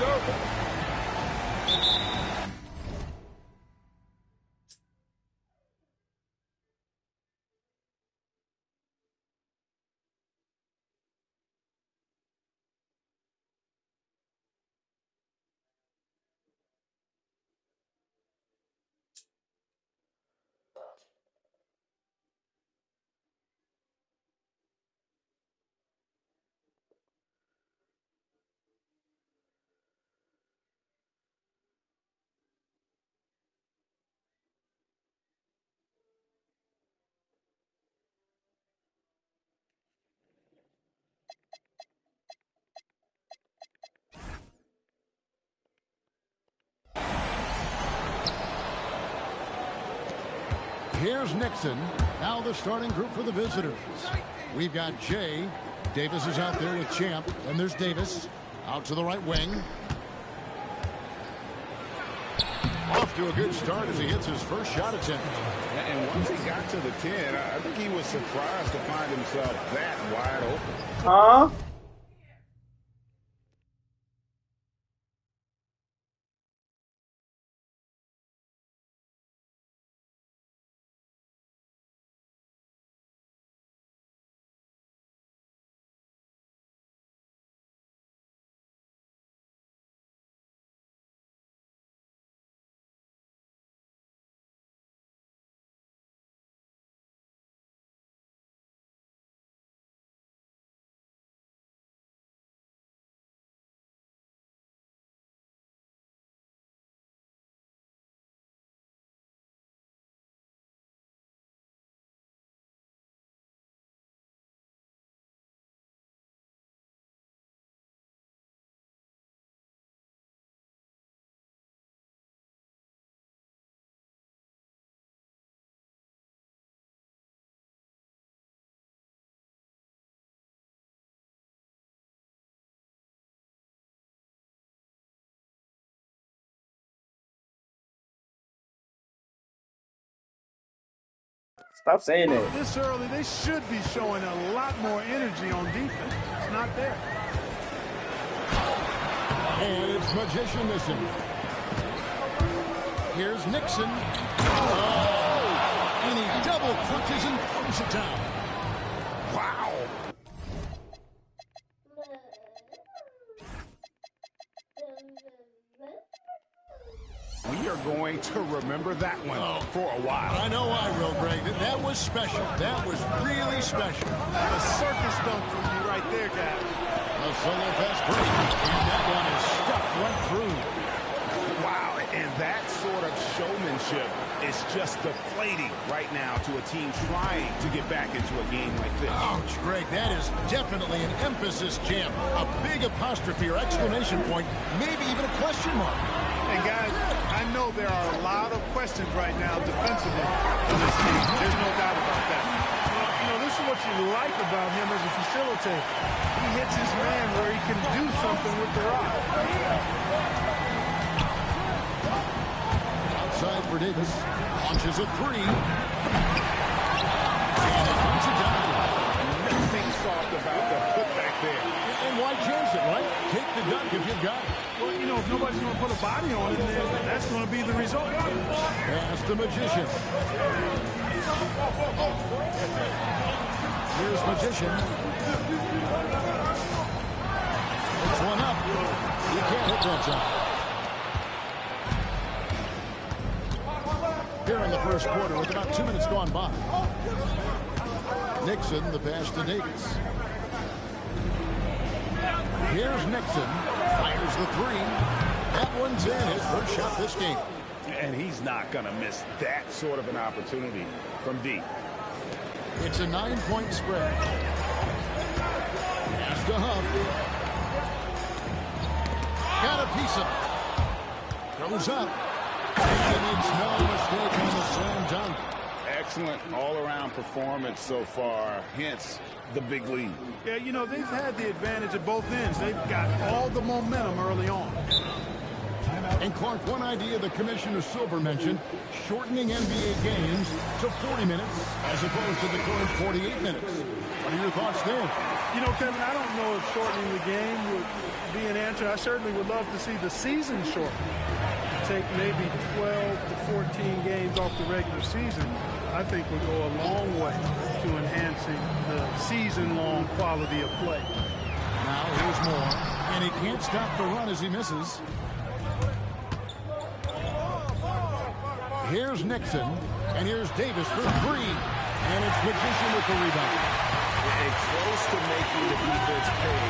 go. Here's Nixon. Now the starting group for the visitors. We've got Jay. Davis is out there with Champ. And there's Davis. Out to the right wing. Off to a good start as he hits his first shot attempt. And once he got to the 10, I think he was surprised to find himself that wide open. Huh? Stop saying that. This early, they should be showing a lot more energy on defense. It's not there. And it's Magician missing. Here's Nixon. Oh! And he double clutches and throws it down. Wow. We are going to remember that one for a while. I know I will, Greg. That was special. That was really special. A circus dunk from you right there, guys. A solo fast break. And that one is stuffed right through. Wow, and that sort of showmanship is just deflating right now to a team trying to get back into a game like this. Ouch, Greg. That is definitely an emphasis, Champ. A big apostrophe or exclamation point, maybe even a question mark. And guys, I know there are a lot of questions right now defensively in this team. There's no doubt about that. You know, this is what you like about him as a facilitator. He hits his man where he can do something with the rock. Outside for Davis. Launches a three. And it comes it down. Nothing soft about the putback there. And why chance it, right? Take the dunk if you've got it. Well, you know, if nobody's going to put a body on it, then that's going to be the result. Pass the Magician. Here's Magician. It's one up. You can't hit that shot. Here in the first quarter with about 2 minutes gone by. Nixon, the pass to Davis. Here's Nixon. Fires the three. That one's in. His first shot this game. And he's not going to miss that sort of an opportunity from deep. It's a 9-point spread. Pass to Huff. Got a piece of it. Goes up. And he makes no mistake on the slam dunk. Excellent all-around performance so far, hence the big lead. Yeah, you know, they've had the advantage at both ends. They've got all the momentum early on. And Clark, one idea the Commissioner Silver mentioned, shortening NBA games to 40 minutes as opposed to the current 48 minutes. What are your thoughts there? You know, Kevin, I don't know if shortening the game would be an answer. I certainly would love to see the season shortened. Take maybe 12 to 14 games off the regular season. I think would go a long way to enhancing the season-long quality of play. Now here's Moore, and he can't stop the run as he misses. Here's Nixon, and here's Davis for three. And it's Magician with the rebound. And close to making the defense pay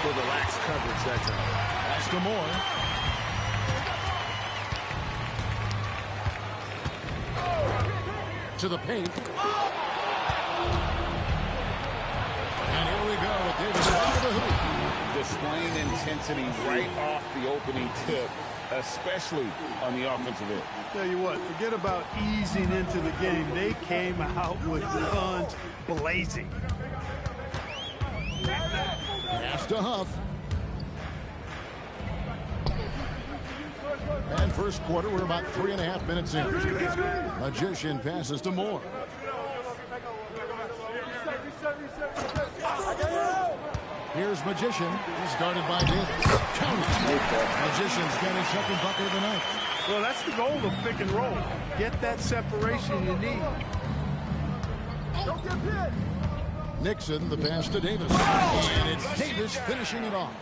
for the lax coverage that time. Pass to Moore. To the paint. And here we go with Davis out of the hoop. Displaying intensity right off the opening tip, especially on the offensive end. Tell you what, forget about easing into the game. They came out with guns blazing. Pass to Huff. And first quarter, we're about 3.5 minutes in. Magician passes to Moore. Here's Magician. He's guarded by Davis. Count it. Magician's got his second bucket of the night. Well, that's the goal of pick and roll. Get that separation you need. Don't get hit. Nixon, the pass to Davis. And it's Davis finishing it off.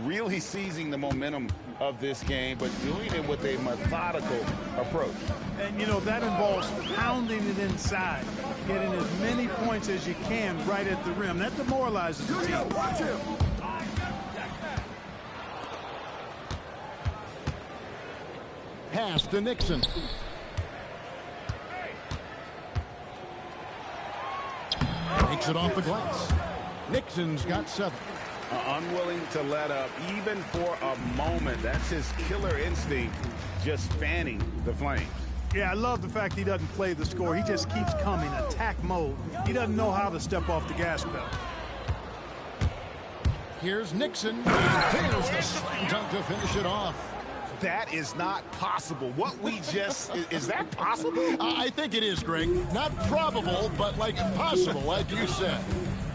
Really seizing the momentum of this game, but doing it with a methodical approach. And, you know, that involves pounding it inside, getting as many points as you can right at the rim. That demoralizes the team. Watch him. Pass to Nixon. Takes it off the glass. Nixon's got 7. Unwilling to let up even for a moment. That's his killer instinct, just fanning the flames. Yeah, I love the fact he doesn't play the score. He just keeps coming, attack mode. He doesn't know how to step off the gas pedal. Here's Nixon. And there's the slam dunk to finish it off. That is not possible. What we just, is that possible? I think it is, Greg. Not probable, but like possible, like you said.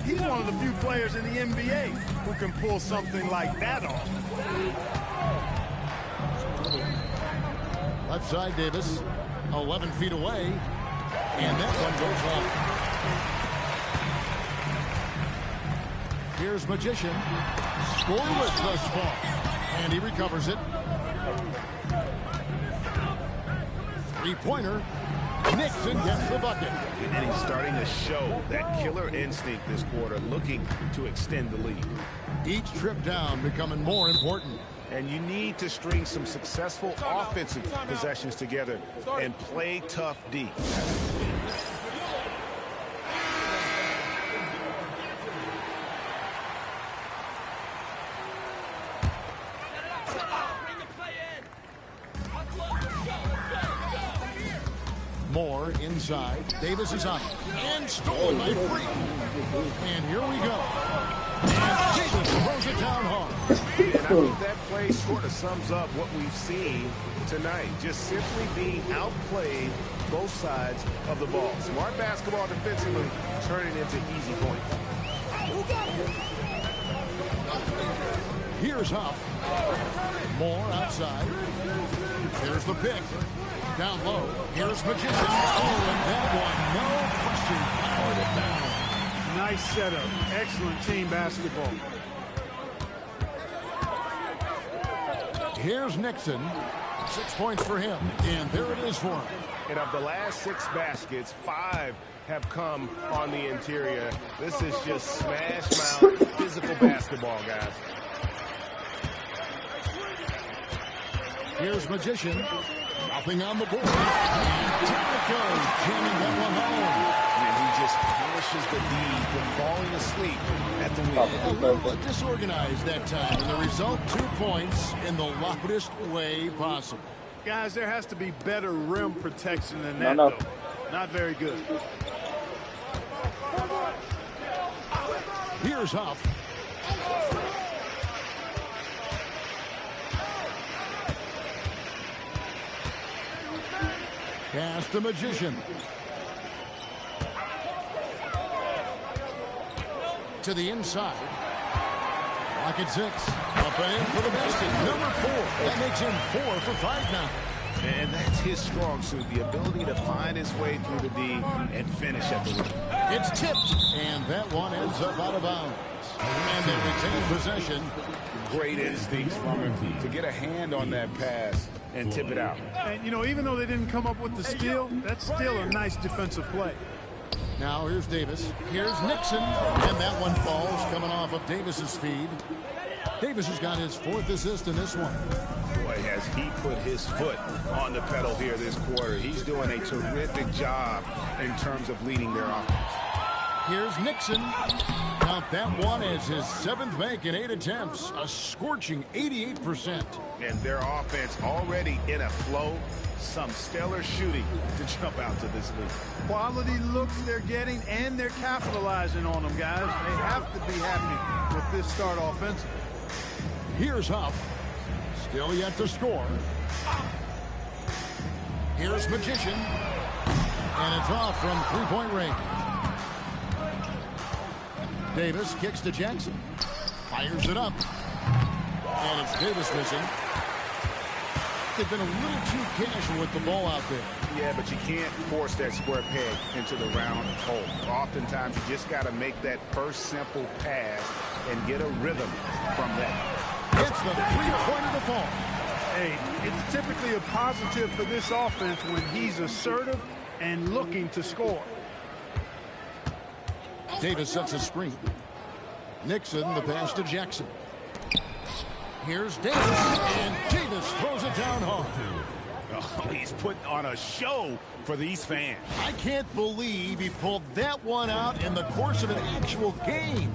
He's one of the few players in the NBA who can pull something like that off. Left side, Davis, 11 feet away, and that one goes off. Here's Magician, scoreless thus far, and he recovers it. Three-pointer. Nixon gets the bucket. And he's starting to show that killer instinct this quarter, looking to extend the lead. Each trip down becoming more important. And you need to string some successful offensive possessions together and play tough D. Moore inside. Davis is up. And stolen by Free. And here we go. And Davis throws it down hard. And I think that play sort of sums up what we've seen tonight. Just simply being outplayed both sides of the ball. Smart basketball defensively, turning into easy points. Here's Huff. Moore outside. There's the pick. Down low. Here's Magician. Oh, and that one, no question, powered it down. Nice setup. Excellent team basketball. Here's Nixon. 6 points for him. And there it is for him. And of the last 6 baskets, 5 have come on the interior. This is just smash mouth physical basketball, guys. Here's Magician. Nothing on the board. And down it goes. Jamming that one home. And he just punishes the D for falling asleep at the wheel. A little bit disorganized that time. And the result, 2 points in the loudest way possible. Guys, there has to be better rim protection than that, though. Not very good. Here's Huff. Pass the Magician. To the inside. Rocket 6. Up and in for the basket. Number 4. That makes him 4 for 5 now. And that's his strong suit, the ability to find his way through the D and finish at the rim. It's tipped, and that one ends up out of bounds. And they retain possession. Great instincts from him to get a hand on that pass and tip it out. And, you know, even though they didn't come up with the steal, that's still a nice defensive play. Now here's Davis. Here's Nixon. And that one falls coming off of Davis's feed. Davis has got his 4th assist in this one. Boy, has he put his foot on the pedal here this quarter. He's doing a terrific job in terms of leading their offense. Here's Nixon. Count that one as his 7th make in 8 attempts. A scorching 88%. And their offense already in a flow. Some stellar shooting to jump out to this lead. Quality looks they're getting, and they're capitalizing on them, guys. They have to be happy with this start offensively. Here's Huff. Still yet to score. Here's Magician. And it's off from 3-point range. Davis kicks to Jackson. Fires it up. And it's Davis missing. They've been a little too casual with the ball out there. Yeah, but you can't force that square peg into the round hole. Oftentimes, you just got to make that first simple pass and get a rhythm from that. It's the three-pointer to fall. Hey, it's typically a positive for this offense when he's assertive and looking to score. Davis sets a screen. Nixon, the pass to Jackson. Here's Davis, and Davis throws it down hard. Oh, he's putting on a show for these fans. I can't believe he pulled that one out in the course of an actual game.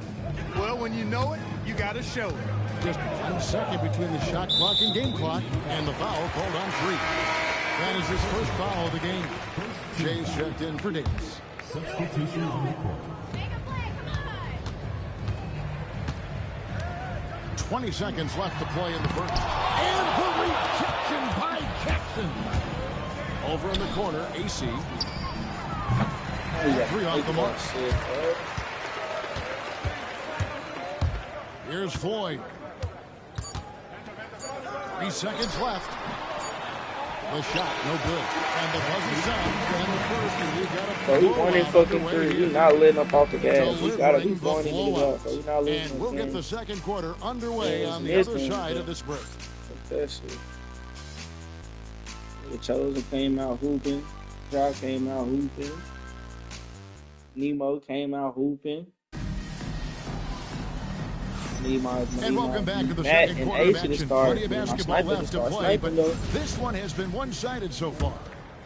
Well, when you know it, you got to show it. Just 1 second between the shot clock and game clock, and the foul called on 3. That is his first foul of the game. Jay's checked in for Davis. Substitution on the court. 20 seconds left to play in the first. And the rejection by Jackson. Over in the corner, AC. 3 off the mark. Here's Floyd. 3 seconds left. The shot, no good. And the buzzer sounds. And the first, and we got a So he won his fucking 3. He's not letting up off the gas. He got to be going into the ball. So he's not losing. And we'll get the second quarter underway on the other side of this break. That's it. The Chosen came out hooping. Ja came out hooping. Nemo came out hooping. And welcome back to the second quarter of action. Plenty of basketball left to play, but this one has been one-sided so far.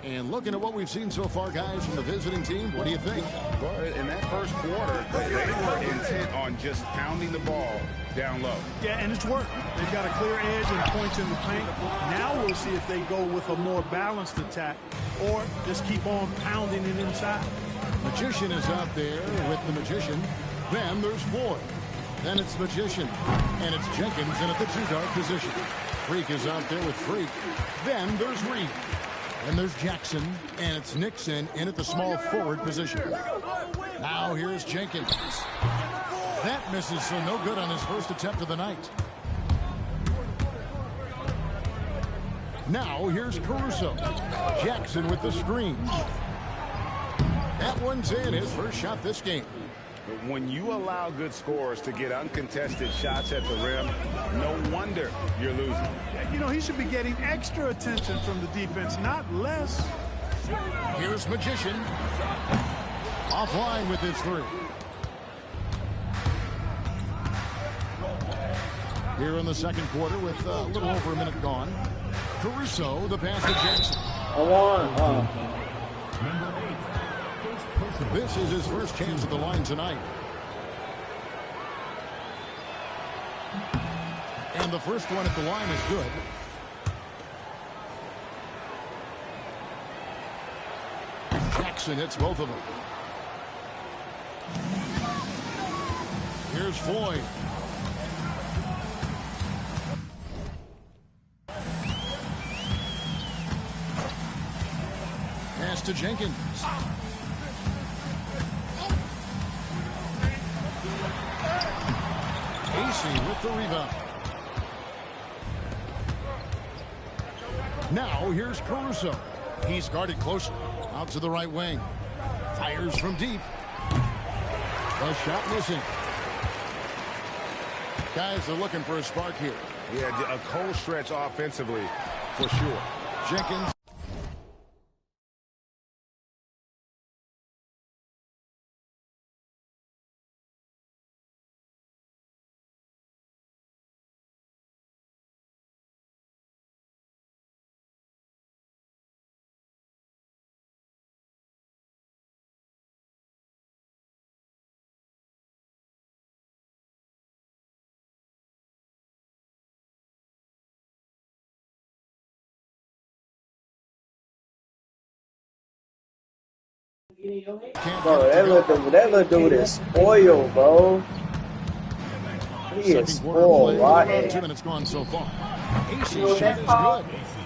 And looking at what we've seen so far, guys, from the visiting team, what do you think? Well, in that first quarter, they were intent on just pounding the ball down low. Yeah, and it's worked. They've got a clear edge and points in the paint. Now we'll see if they go with a more balanced attack or just keep on pounding it inside. Magician is out there with the Magician. Then there's Floyd. Then it's Magician. And it's Jenkins in at the 2-guard position. Freak is out there with Freak. Then there's Reed. And there's Jackson. And it's Nixon in at the small forward position. Now here's Jenkins. That misses, so no good on his first attempt of the night. Now here's Caruso. Jackson with the screen. That one's in, his first shot this game. When you allow good scorers to get uncontested shots at the rim, no wonder you're losing. You know, he should be getting extra attention from the defense, not less. Here's Magician. Offline with his 3. Here in the second quarter with a little over a minute gone. Caruso, the pass to Jackson. This is his first chance at the line tonight. And the first one at the line is good. Jackson hits both of them. Here's Floyd. Pass to Jenkins. Casey with the rebound. Now here's Caruso. He's guarded closely. Out to the right wing. Fires from deep. The shot missing. Guys are looking for a spark here. Yeah, a cold stretch offensively for sure. Jenkins. Bro, that little dude is spoiled, bro. He is spoiled, right? 2 minutes gone so far. Casey's shot is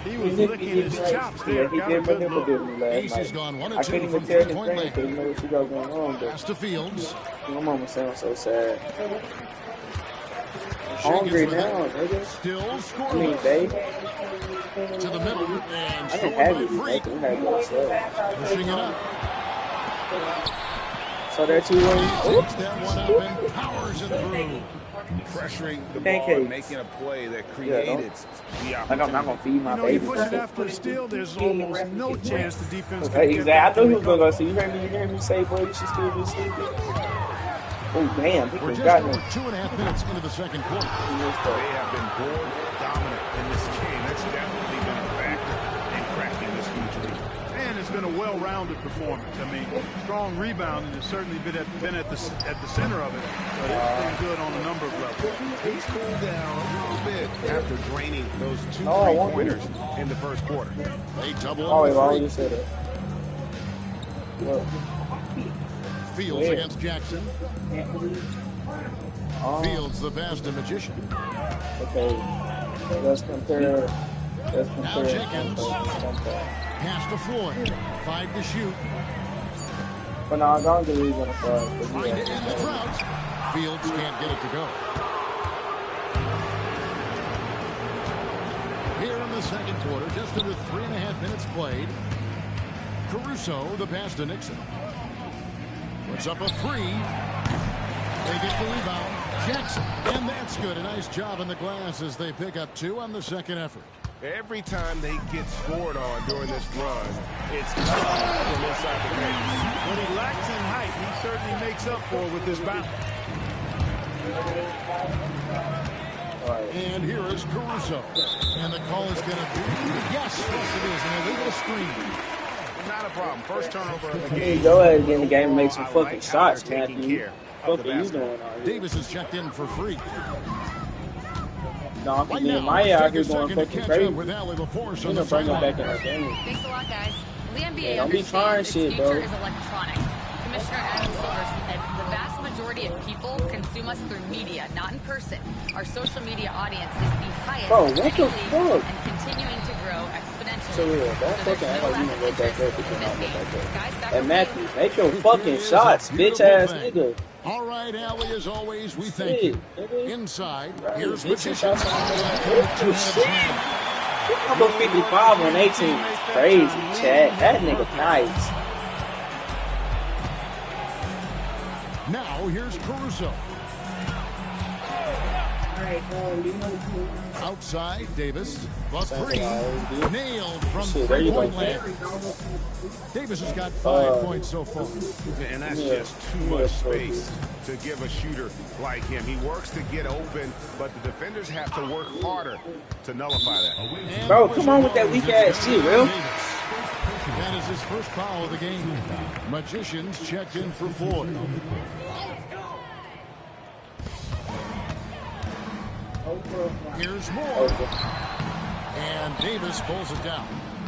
good. He was licking his chops there. He did what him do me last Casey's night. gone 1 I of 2 couldn't even from tell him three-point because you land. know what you got going on, but Pass to Fields. my mama sounds so sad. Jenkins Hungry with now, it. nigga. Still I mean, scoreless. babe. To the middle. And I didn't stolen have by it. Freak. I had myself. Pushing it up. So there 2-1. Takes that one up and powers it through. Pressuring the ball Pancakes. and making a play that created the Like opportunity. I'm not gonna feed my You know, baby. you push it after a steal, there's almost no chance the defense can Hey, get exactly. I back knew and he was gonna go recover. see. You heard me say, boy, you should still be sleeping. Oh damn, he We're just just got over him. 2.5 minutes into the second quarter. They have been board dominant in this game. That's definitely been a factor in cracking this huge lead. And it's been a well-rounded performance. I mean, strong rebounding has certainly been at the center of it, but it's been good on a number of levels. He's cooled down a little bit after draining those 2 I won't three-pointers in the first quarter. They double Oh, him wait, why with would you Freak. say that? Look. Fields Yeah. against Jackson. Fields the pass to Magician. Okay, let's compare. Now Jenkins. Pass to Floyd. 5 to shoot. But no, I don't believe in the front. Trying to end the drought. Fields can't get it to go. Here in the second quarter, just under 3.5 minutes played. Caruso, the pass to Nixon. Puts up a 3. They get the rebound. Jackson. And that's good. A nice job in the glass as they pick up 2 on the second effort. Every time they get scored on during this run, it's from inside the paint. When he lacks in height, he certainly makes up for it with his bounce. And here is Caruso. And the call is going to be, yes, it is, an illegal screen. Not a problem. First turnover of the Hey, game. go ahead and get in the game and make some I fucking like how shots, they're taking Matthew. care What of the are you basketball. doing out here? Davis is checked in for Freak. No, I'm Right keeping now, my let's out take here a going second to fucking catch crazy. up with Allie before You some know, bring them back in sideline. our game. Thanks a lot, guys. The NBA Don't be understands trying its shit, future bro. is electronic. Commissioner Adam Silver said the vast majority of people consume us through media, not in person. Our social media audience is the highest Bro, in what any the league fuck? and continuing to grow exponentially. So real. Don't there's fucking act no like you lack gonna of go back interest there in because this you're not game. back there. Guys back And on Matthew, the make your It fucking is a shots, bitch beautiful ass thing. nigga. All right, Allie, as always, we thank Shit, you. nigga. Inside, Right, here's get your Magician. shots on the Two Oh, minutes shit. in. Number 55 on 18 is crazy, Chad. That nigga nice. Now, here's Caruso. Outside, Davis. The 3. Nailed from Shit, there you go. three-point land. Davis has got 5 points so far. And that's Yeah. just too much space to give a shooter like him. He works to get open, but the defenders have to work harder to nullify that. And Bro, come on with that weak ass shit, real. That is his first foul of the game. Magicians checked in for Floyd. Here's Moore. And Davis pulls it down.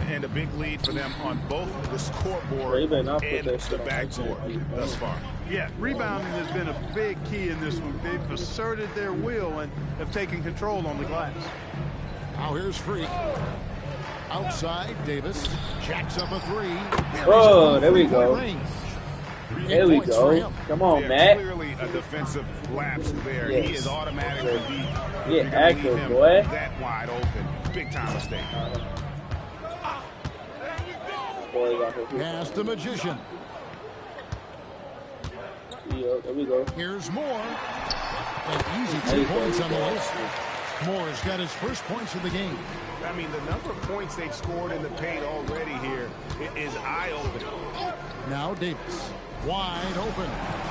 And a big lead for them on both the Bro, scoreboard you better not put and that shit the on backboard that. thus far. Yeah, rebounding has been a big key in this one. They've asserted their will and have taken control on the glass. Now here's Freak. Outside, Davis jacks up a 3. Oh, there we go. Range. There we points for go. him. Come on, Yeah, Matt. clearly a defensive lapse there. Yes. He is automatically beat. Get active, boy. That wide open. Big time mistake. Pass the Magician. There we go. Here's Moore. An easy 2 points on the list. Moore's got his first points of the game. I mean, the number of points they've scored in the paint already here is eye-opening. Now Davis. Wide open.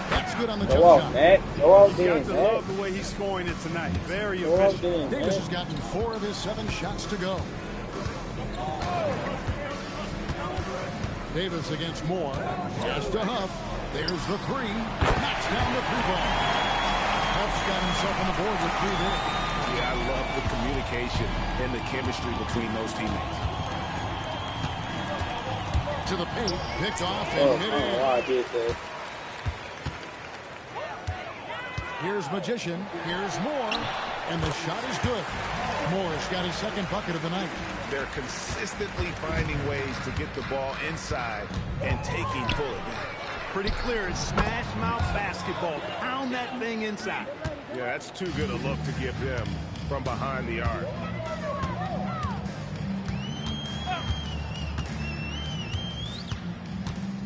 That's good on the Go jump off, shot. Matt. Go off, You Dan, got to Matt. love the way he's scoring it tonight. Very Go off, efficient. Dan, Davis Matt. has gotten 4 of his 7 shots to go. Davis against Moore. Pass to Huff. There's the 3. Knocks down the 3-ball. Huff's got himself on the board with 3 there. Yeah, I love the communication and the chemistry between those teammates. To the paint. Picked off Oh, and mid-air. I did that. Here's Magician. Here's Moore. And the shot is good. Moore's got his second bucket of the night. They're consistently finding ways to get the ball inside and taking full advantage. Pretty clear. It's smash mouth basketball. Pound that thing inside. Yeah, that's too good a look to give them from behind the arc.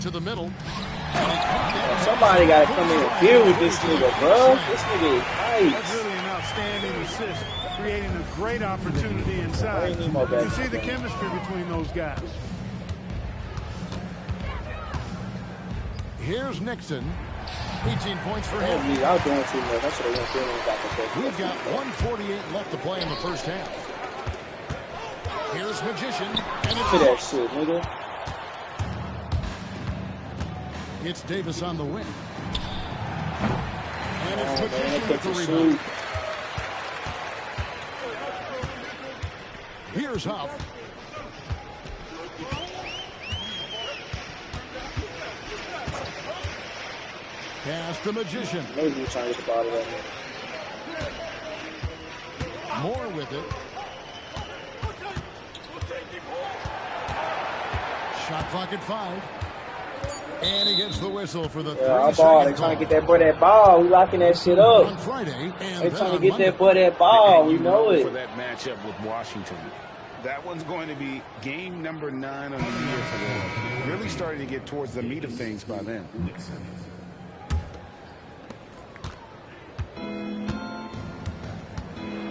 To the middle. Somebody got to come in and deal with this nigga, bro. This nigga is That's nice. really an outstanding assist, creating a great opportunity I inside. ain't need more You can back. see the chemistry between those guys. Here's Nixon. 18 points for I him. was doing too much. I should have went feeling back and forth. We've got 1:48 left to play in the first half. Here's Magician. And Look at that shit, nigga. it's Davis on the wing. And it's Oh, man, Magician that with the catch and rebound. shoot. Here's Huff. Pass the Magician. Maybe he was trying to get the ball of that. Moore with it. Shot clock at 5. And he gets the whistle for the 3 Yeah, our ball. second They trying to get call. that boy that ball. We locking that shit up. On Friday and They then trying to on get Monday. that boy that ball. And We you know for it. that matchup with Washington. That one's going to be game number 9 of the year for them. Really starting to get towards the meat of things by then.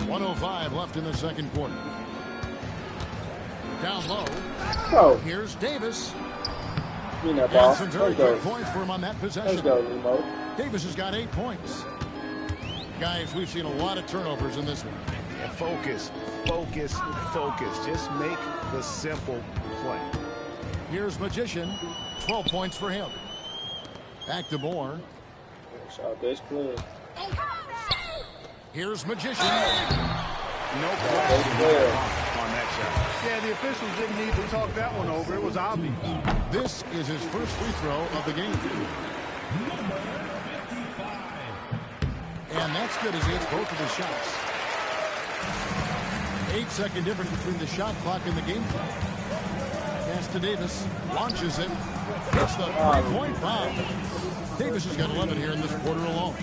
.105 left in the second quarter. Down low. Bro, Here's Davis. you know, ball. And some very Let's go. good points for him on that Let's possession. go, Nemo. Davis has got 8 points. Guys, we've seen a lot of turnovers in this one. Yeah, focus, focus, focus. Just make the simple play. Here's Magician. 12 points for him. Back to Moore. Shot best play. Here's Magician. No question on that shot. Yeah, the officials didn't need to talk that one over. It was obvious. This is his first free throw of the game. And that's good as he hits both of his shots. 8-second difference between the shot clock and the game clock. Pass to Davis. Launches it. Hits the three-point bomb. Davis has got 11 here in this quarter alone.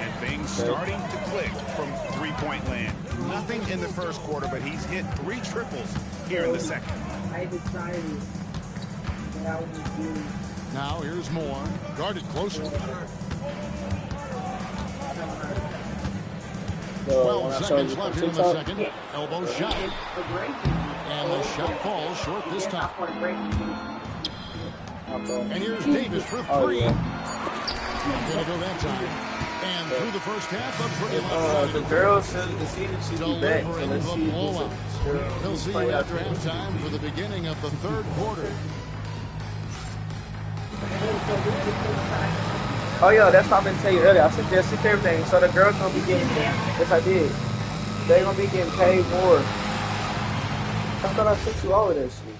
And things starting to click from three-point land. Nothing in the first quarter, but he's hit 3 triples here in the second. I decided that I would do. Now here's Moore. Guarded closer. 12 seconds left here in the second. Elbow shot. And the shot falls short this time. And here's Davis for 3. Gonna go that time. And through the first half, a pretty The lopsided girls said the season should be back. So delivering let's the see who's blowout. He'll see you after halftime for the beginning of the third quarter. Oh yeah, that's what I've been telling you earlier. I sent you everything. So the girls gonna be getting, yes I did. They gonna be getting paid more. I thought I sent you all of that shit.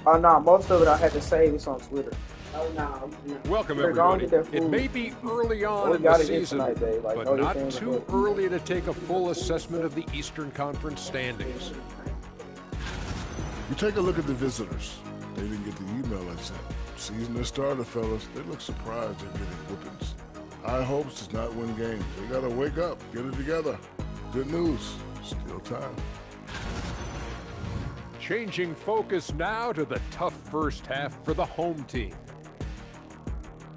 Oh no, most of it I had to save. It's on Twitter. Oh no. Welcome, We're gonna everybody. get that It food. may be early on We in the gotta get season, tonight, babe. Like, but no, not this ain't too good. early to take a full assessment of the Eastern Conference standings. You take a look at the visitors. They didn't get the email I sent. Season has started, fellas. They look surprised they're getting whoopings. High hopes does not win games. They gotta wake up, get it together. Good news, still time. Changing focus now to the tough first half for the home team.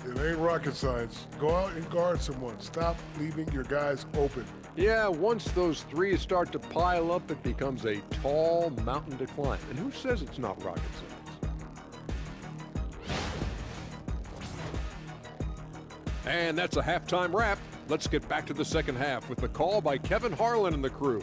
It ain't rocket science. Go out and guard someone. Stop leaving your guys open. Yeah, once those threes start to pile up, it becomes a tall mountain to climb. And who says it's not rocket science? And that's a halftime wrap. Let's get back to the second half with the call by Kevin Harlan and the crew.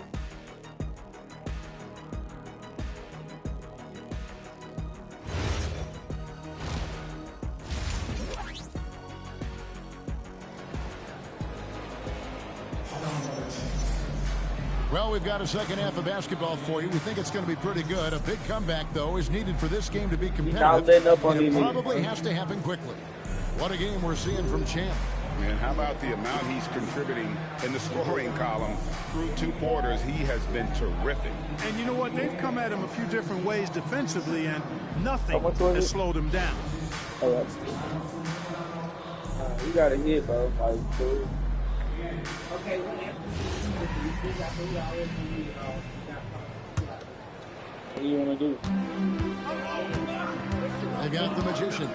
Well, we've got a second half of basketball for you. We think it's going to be pretty good. A big comeback, though, is needed for this game to be competitive. And it probably has to happen quickly. What a game we're seeing from Champ. And how about the amount he's contributing in the scoring column through 2 quarters? He has been terrific. And you know what? They've come at him a few different ways defensively, and nothing has slowed him down. Oh, that's good. You got to hit, bro. Like, dude. Okay, what do you want to do? They got the Magician.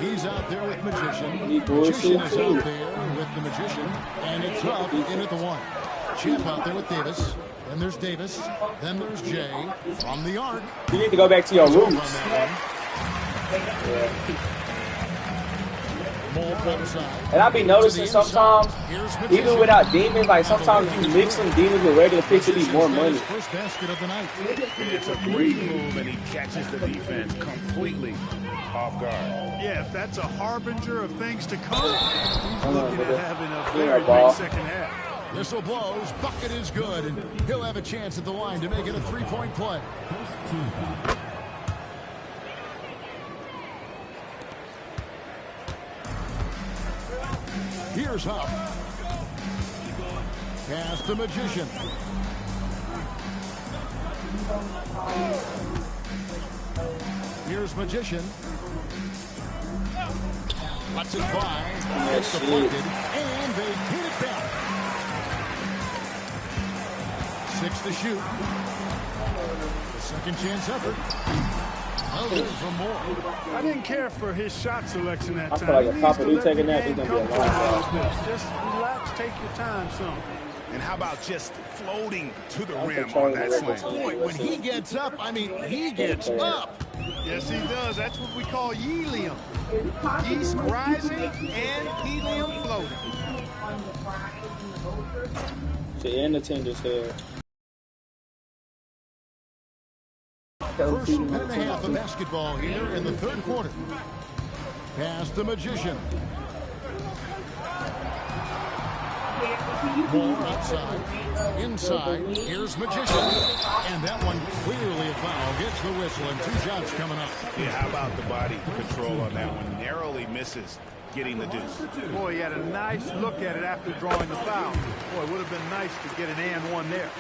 He's out there with Magician. Magician is out there with the Magician. And it's up in at the 1. Champ out there with Davis. Then there's Davis. Then there's Jay from the arc. You need to go back to your roots. And I be noticing sometimes, even without demons, like sometimes you mix some demons with regular picks, it be more money. First basket of the night. It's a great move, and he catches the defense completely off guard. Yeah, if that's a harbinger of things to come, he's looking at having a very big second half. Whistle blows, bucket is good, and he'll have a chance at the line to make it a 3-point play. Here's Huff. Pass the Magician. Here's Magician. Lets it fly. It's deflected. And they hit it back. 6 to shoot. The second chance effort. For more. I didn't care for his shot selection that time. I feel like if Papa do take a nap, he's going to be a long time. Just relax, take your time, son. And how about just floating to the rim on that slam? Boy, when he gets up, I mean, he gets up. Yes, he does. That's what we call helium. Yeast rising and helium floating. To end the tender's here. First minute and a half of basketball here in the third quarter. Pass the Magician. More outside. Inside. Here's Magician. And that one clearly a foul. Gets the whistle and 2 shots coming up. Yeah, how about the body control on that one? Narrowly misses getting the deuce. Boy, he had a nice look at it after drawing the foul. Boy, it would have been nice to get an and 1 there.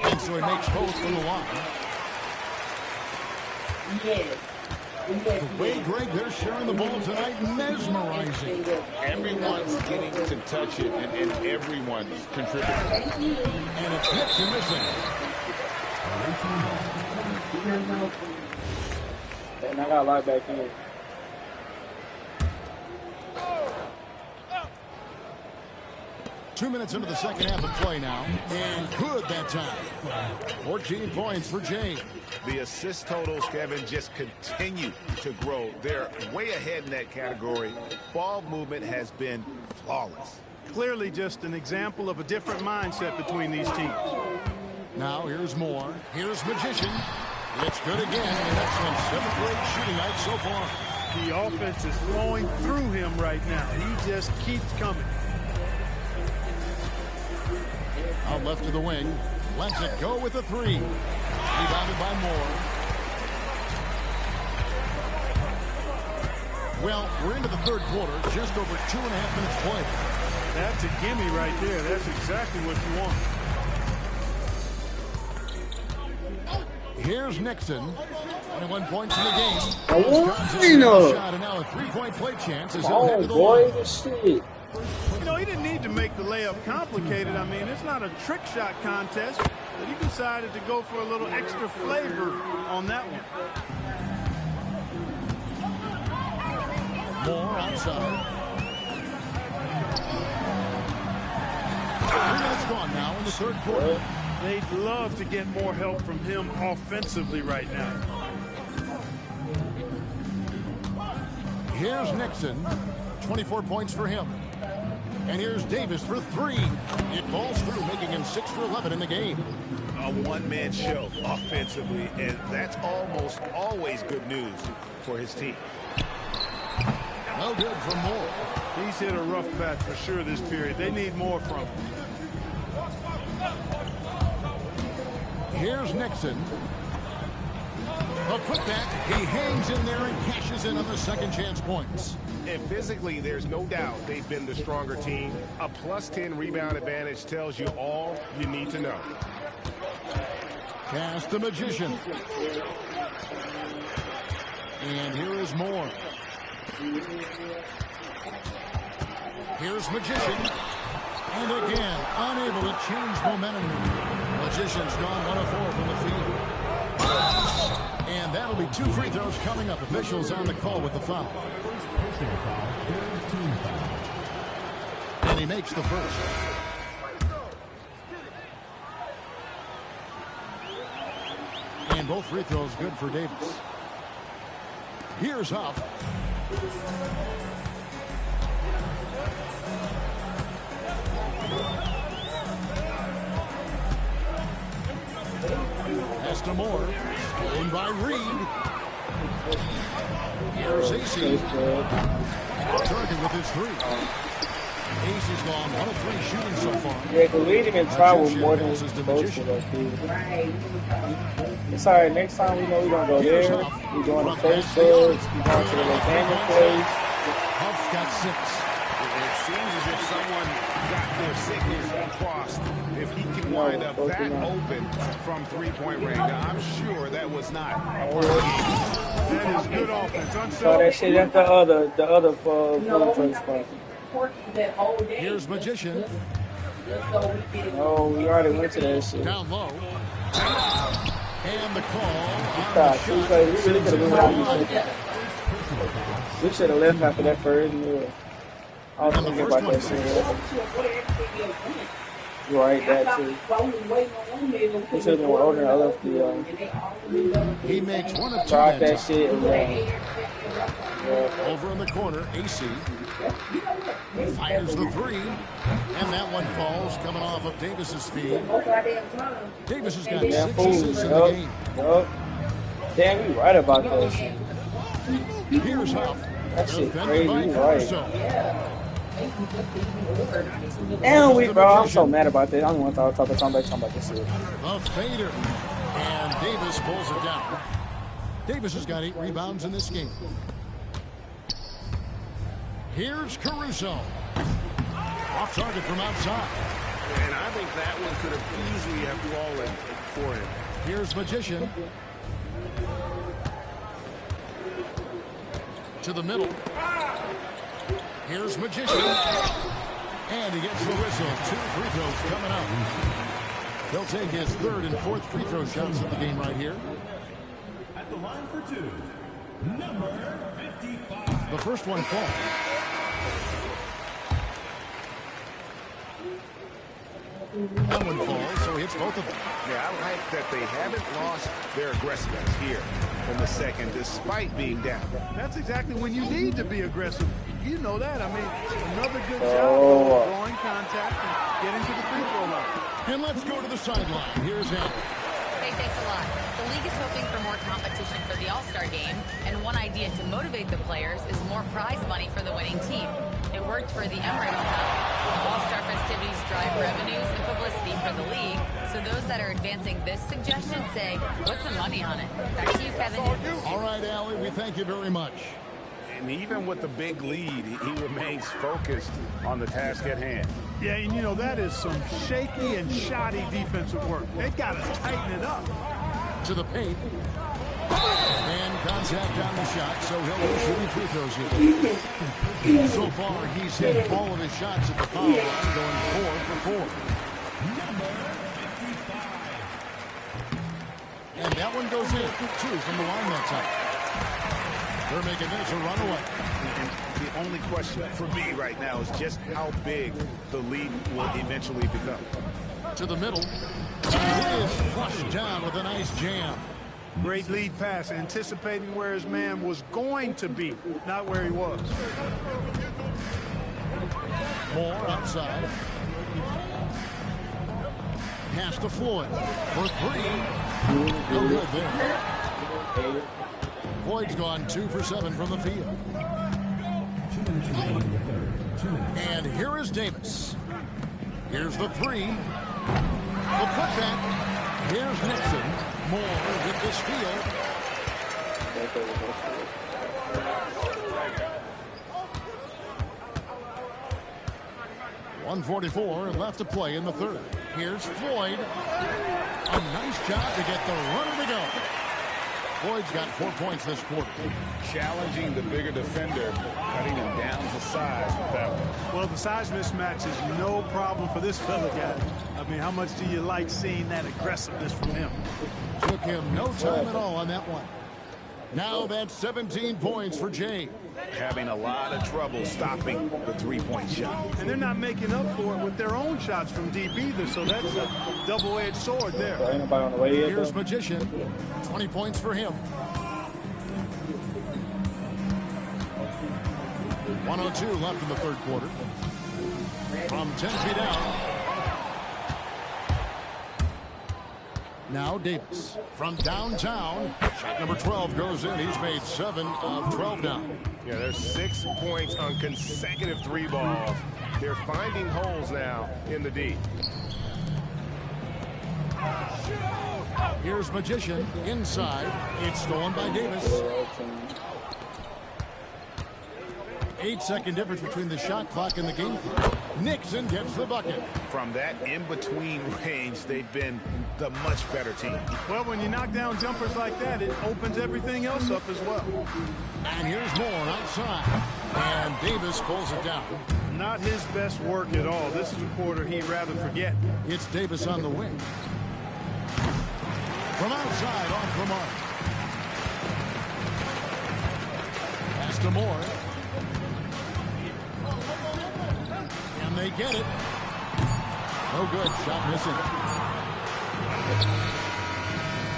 And so he makes both from the line. The way, Greg, they're sharing the ball tonight, mesmerizing. Everyone's getting to touch it, and everyone's contributing. And it's hit to missing. And I got a lot back in. Two minutes into the second half of play now, and good that time. 14 points for Jay. The assist totals, Kevin, just continue to grow. They're way ahead in that category. Ball movement has been flawless. Clearly just an example of a different mindset between these teams. Now here's Moore. Here's Magician. It's good again. An excellent 7th grade shooting night so far. The offense is flowing through him right now. He just keeps coming. Out left to the wing. Lets it go with a 3. Rebounded by Moore. Well, we're into the third quarter. Just over 2.5 minutes played. That's a gimme right there. That's exactly what you want. Here's Nixon. 21 points in the game. know. Shot, and now a three-point play chance as Oh, he'll head to the boy, line. shit. You know, he didn't need to make the layup complicated. I mean, it's not a trick shot contest, but he decided to go for a little extra flavor on that one. More outside. 3 minutes gone now in the third quarter. They'd love to get more help from him offensively right now. Here's Nixon. 24 points for him. And here's Davis for 3. It falls through, making him 6 for 11 in the game. A one-man show offensively, and that's almost always good news for his team. No good for Moore. He's hit a rough patch for sure this period. They need more from him. Here's Nixon. A putback. He hangs in there and cashes in on the second chance points. And physically, there's no doubt they've been the stronger team. A +10 rebound advantage tells you all you need to know. Pass the Magician. And here is Moore. Here's Magician. And again, unable to change momentum. Magician's gone 1 of 4 from the field. And that'll be 2 free throws coming up. Officials on the call with the foul. And he makes the first. And both free throws good for Davis. Here's Huff. Pass to Moore. Stolen by Reed. Here's AC. Target with his 3. AC's gone 1 of 3 shooting so far. Yeah, because we didn't even try with more than we're supposed to. It's all right. Next time we know we're going to go there. We're going to first thirds. We're going to the Lothanger place. Huff's got 6. It seems as if someone got their signals crossed. If he can wind up that open from three-point range, now, I'm sure that was not a part of the game. That is good offense. So that shit, that's the other spot. Here's Magician. Oh, we already went to that shit. Down low. And the call. We really could have been out. We should have left after that first. I was thinking about that shit. Right, that too. We should have been older. I left the. He makes 1 of 2. Drive that shit. And, over in the corner, AC. Fires the 3. And that one falls coming off of Davis's feed. Davis has got 6 assists in the game. Damn, you right about that shit. Here's Huff. That shit Defended by crazy, you right. Caruso. Damn, bro, I'm so mad about that. I don't want to talk about this shit. A fader. And Davis pulls it down. Davis has got 8 rebounds in this game. Here's Caruso. Off target from outside. And I think that one could have easily have fallen for him. Here's Magician. To the middle. Here's Magician. And he gets the whistle. 2 free throws coming up. He'll take his 3rd and 4th free throw shots of the game right here. At the line for 2, number 55. The first one falls. That one falls, so he hits both of them. Yeah, I like that they haven't lost their aggressiveness here in the second, despite being down. That's exactly when you need to be aggressive. You know that. I mean, another good job of drawing contact and getting to the free throw line. And let's go to the sideline. Here's Ed. Hey, thanks a lot. The league is hoping for more competition for the All-Star game, and one idea to motivate the players is more prize money for the winning team. It worked for the Emirates Cup. All-Star festivities drive revenues and publicity for the league, so those that are advancing this suggestion say, put some money on it. Back to you, Kevin. All right, Allie, we thank you very much. And even with the big lead, he remains focused on the task at hand. Yeah, and you know, that is some shaky and shoddy defensive work. They've got to tighten it up. into the paint. And contact on the shot, so he'll be shooting free throws here. So far, he's hit all of his shots at the foul line, going 4 for 4. And that one goes in. 2 from the line that time. They're making this a runaway. And the only question for me right now is just how big the lead will eventually become. To the middle. He is flushed down with a nice jam. Great lead pass, anticipating where his man was going to be, not where he was. Moore outside. Pass to Floyd for 3. No good there. Floyd's gone 2 for 7 from the field. And here is Davis. Here's the 3. The putback. Here's Nixon. Moore with the steal. 1:44 left to play in the third. Here's Floyd. A nice job to get the runner to go. Floyd's got 4 points this quarter. Challenging the bigger defender, cutting him down to size with that one. Well, the size mismatch is no problem for this fella, guys. I mean, how much do you like seeing that aggressiveness from him? Took him no time at all on that one. Now that's 17 points for Jay. Having a lot of trouble stopping the three-point shot. And they're not making up for it with their own shots from deep either, so that's a double-edged sword there. Here's Magician. 20 points for him. 1:02 left in the third quarter. From 10 feet out. Now Davis from downtown. Shot number 12 goes in. He's made 7 of 12 now. Yeah, there's 6 points on consecutive 3 balls. They're finding holes now in the D. Here's Magician inside. It's stolen by Davis. 8-second difference between the shot clock and the game clock. Nixon gets the bucket. From that in-between range, they've been the much better team. Well, when you knock down jumpers like that, it opens everything else up as well. And here's Moore outside. And Davis pulls it down. Not his best work at all. This is a quarter he'd rather forget. It's Davis on the wing. From outside, off the mark. Pass to Moore. And they get it. No good. Shot missing.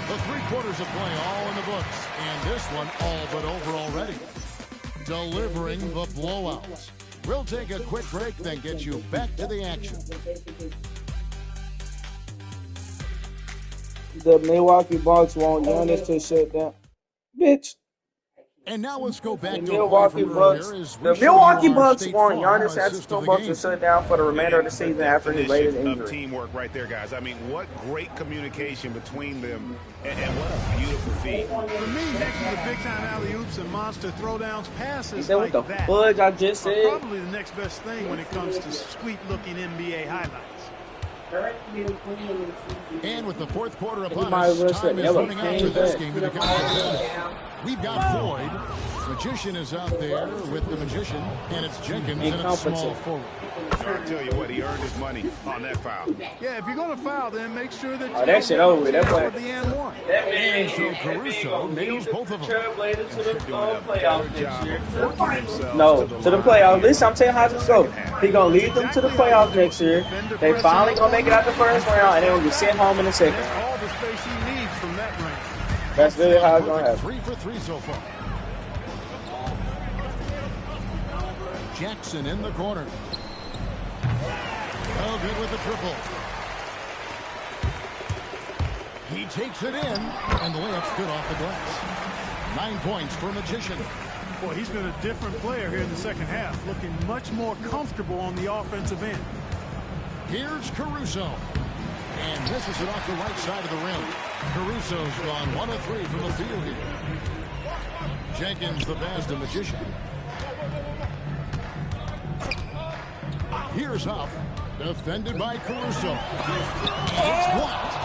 The 3 quarters of play all in the books. And this one all but over already. Delivering the blowouts. We'll take a quick break, then get you back to the action. The Milwaukee Bucks want Giannis to shut down. Bitch. And now let's go back The to Milwaukee Bucks. The Milwaukee Bucks want Giannis Antetokounmpo to shut down for the remainder of the season after his latest injury. Teamwork right there, guys. I mean, what great communication between them, and what a beautiful feat. For me, next to the big-time alley-oops and monster throwdowns, passes Is that like what the that fudge I just are said? probably the next best thing when it comes to sweet-looking NBA highlights. And with the fourth quarter upon might as well us, time say, is "Yellow, running out for this came game to come. We've got Floyd. Magician is out there with the Magician, and it's Jenkins and it's small forward. I'll tell you what, he earned his money on that foul. Yeah, if you're going to foul, then make sure that you that shit over with. That for play. the and one. And so Caruso nails both of them. Trailblazer to the playoffs next year. Working themselves No, to the playoffs. Listen, I'm telling you how this go. He gonna lead them to the playoffs next year. They finally gonna make it out the first round, and then we'll be sent home in the second round. That's all the space he needs from that range. That's really how it's gonna happen. 3 for 3 so far. Jackson in the corner. Oh, good with the triple. He takes it in, and the layup's good off the glass. 9 points for Magician. Boy, he's been a different player here in the second half, looking much more comfortable on the offensive end. Here's Caruso. And misses it off the right side of the rim. Caruso's gone 1 of 3 from the field here. Jenkins the pass to Magician. Here's Huff. Defended by Caruso. And it's blocked.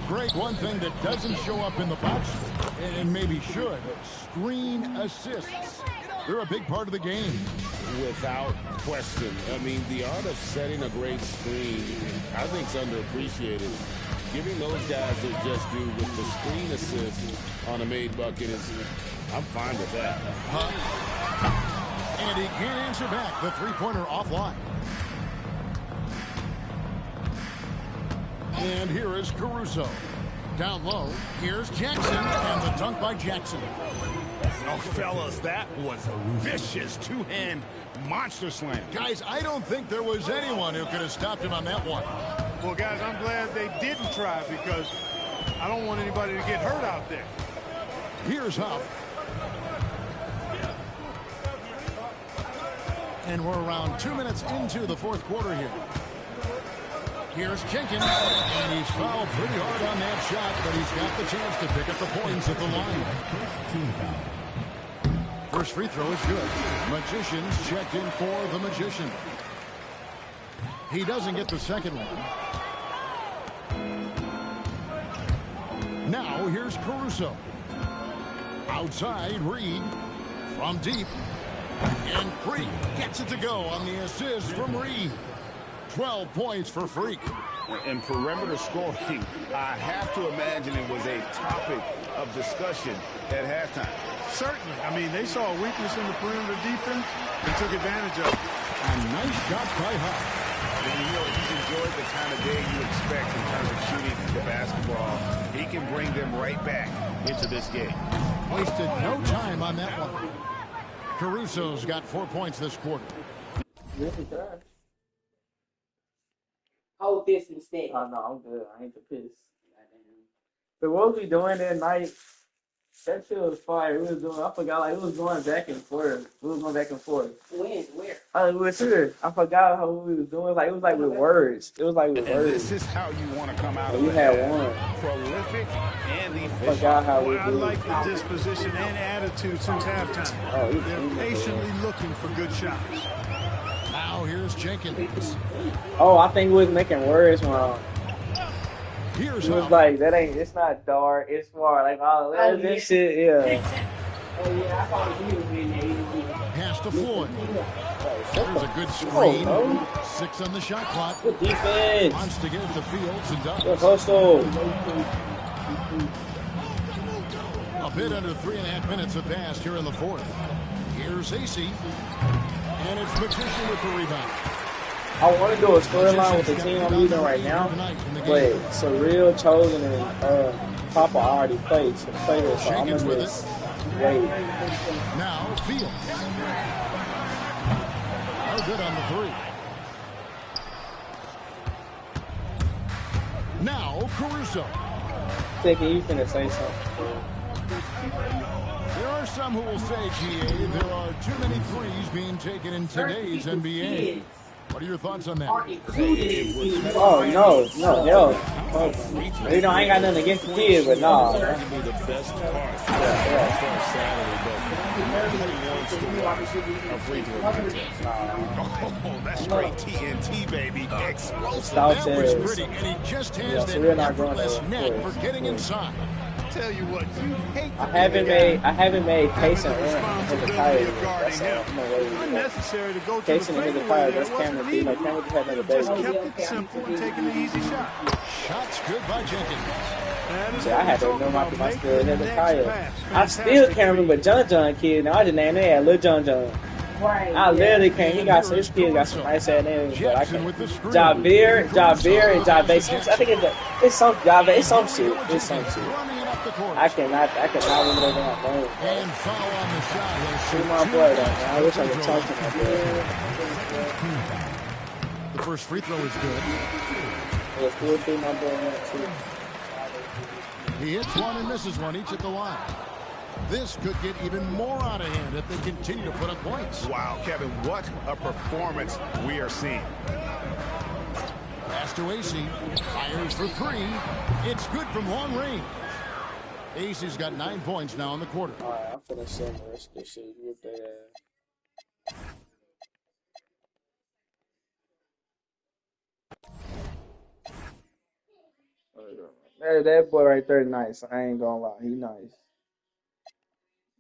Greg, one thing that doesn't show up in the box, and maybe should, screen assists. They're a big part of the game. Without question. I mean, the art of setting a great screen, I think, is underappreciated. Giving those guys their just due with the screen assist on a made bucket is, I'm fine with that. And he can't answer back. The three-pointer offline. And here is Caruso. Down low, here's Jackson, and the dunk by Jackson. Oh, fellas, that was a vicious two-hand monster slam. Guys, I don't think there was anyone who could have stopped him on that one. Well, guys, I'm glad they didn't try because I don't want anybody to get hurt out there. Here's Huff. And we're around 2 minutes into the fourth quarter here. Here's Jenkins, and he's fouled pretty hard on that shot, but he's got the chance to pick up the points at the line. First free throw is good. Magician's checked in for the Magician. He doesn't get the second one. Now here's Caruso. Outside, Reed. From deep. And Freak gets it to go on the assist from Reed. 12 points for Freak. And perimeter scoring, I have to imagine it was a topic of discussion at halftime. Certainly. I mean, they saw a weakness in the perimeter defense and took advantage of it. A nice shot by Huff. And you know, he's enjoyed the kind of day you expect in terms of shooting the basketball. He can bring them right back into this game. Wasted no time on that one. Caruso's got 4 points this quarter. Hold this instead. Oh, no, I'm good. I ain't the piss. But what was we doing that night? That shit was fire. We was doing, I forgot, like, it was going back and forth. We was going back and forth. When? Where? We was here. I forgot how we was doing. It was like with words. It was like with words. This is how you want to come out of We it. had one. Prolific and I efficient. forgot how we I did. like the disposition and attitude since halftime. Oh, They're patiently looking for good shots. Now here's Jenkins. Oh, I think we was making words wrong. Here's It was Huff. like, it's not dark, it's far. Like, oh, this shit, yeah. Oh, yeah, I thought he was being there. Pass to Floyd. There's a good screen. 6 on the shot clock. Good defense. Wants to get it to Fields and Good does. hustle. A bit under 3.5 minutes have passed here in the fourth. Here's AC. And it's Magician with the rebound. I want to do a storyline with the team I'm leading right now, but Surreal, Chosen, and Papa already played, so this, so I'm going to just wait. Now Fields. No good on the three. Now Caruso. Thinking you finna say something. There are some who will say, GA, there are too many threes being taken in today's NBA. What are your thoughts on that? Oh, no, hell. Oh, you know, I ain't got nothing against the kids, but no. That would be the best part of Saturday, but nobody wants to watch a free throw contest. Oh, that's straight TNT, baby. Explosive. That was pretty, and he just has that effortless knack for getting inside. Tell you what, you hate I haven't made Case and Hezekiah. That's all. unnecessary to go to Case the and fadeaway Hezekiah, there. that's Wasn't Cameron. needed. Cameron just had another Just baby. kept it simple and taking the easy shot. Shots good by Jenkins. That is See, what I had we're to know talking my about, still making the next Hezekiah. pass. I still Fantastic can't remember John kid. Now I just named that Lil John. I literally can't. He got his kids got some nice ass names, but I can't. Javier, and Javier. I think it's some Javier. It's some shit. It's some shit. I cannot remember that name. And foul on the shot. See my boy though, man. I wish I could talk to my boy. The first free throw is good. Yeah, still see my boy in that too. He hits one and misses one each at the line. This could get even more out of hand if they continue to put up points. Wow, Kevin, what a performance we are seeing. Pass to AC. Fires for three. It's good from long range. AC's got 9 points now in the quarter. All right, I'm finna send the rest of this shit. You whip that ass. That boy right there nice. I ain't gonna lie. He nice.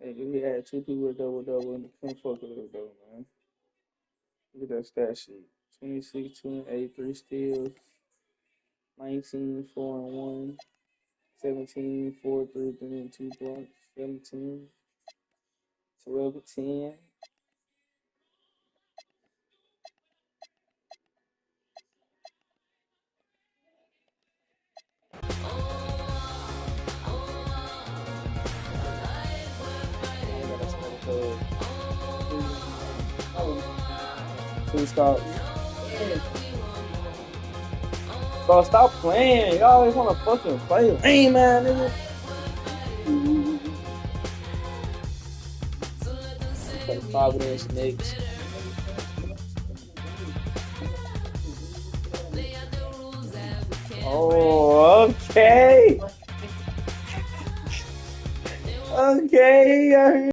Hey, he had 2 people with double-double and couldn't fuck with it though, man. Look at that stat sheet. 26, 28, 3 steals, 19, 4 and 1, 17, 4, 3, 3 and 2 blocks, 17, 12 and 10. Two stops. Bro, stop playing. Y'all always want to fucking play. Hey, man, nigga. Play 5 of them snakes. Oh, okay. Okay.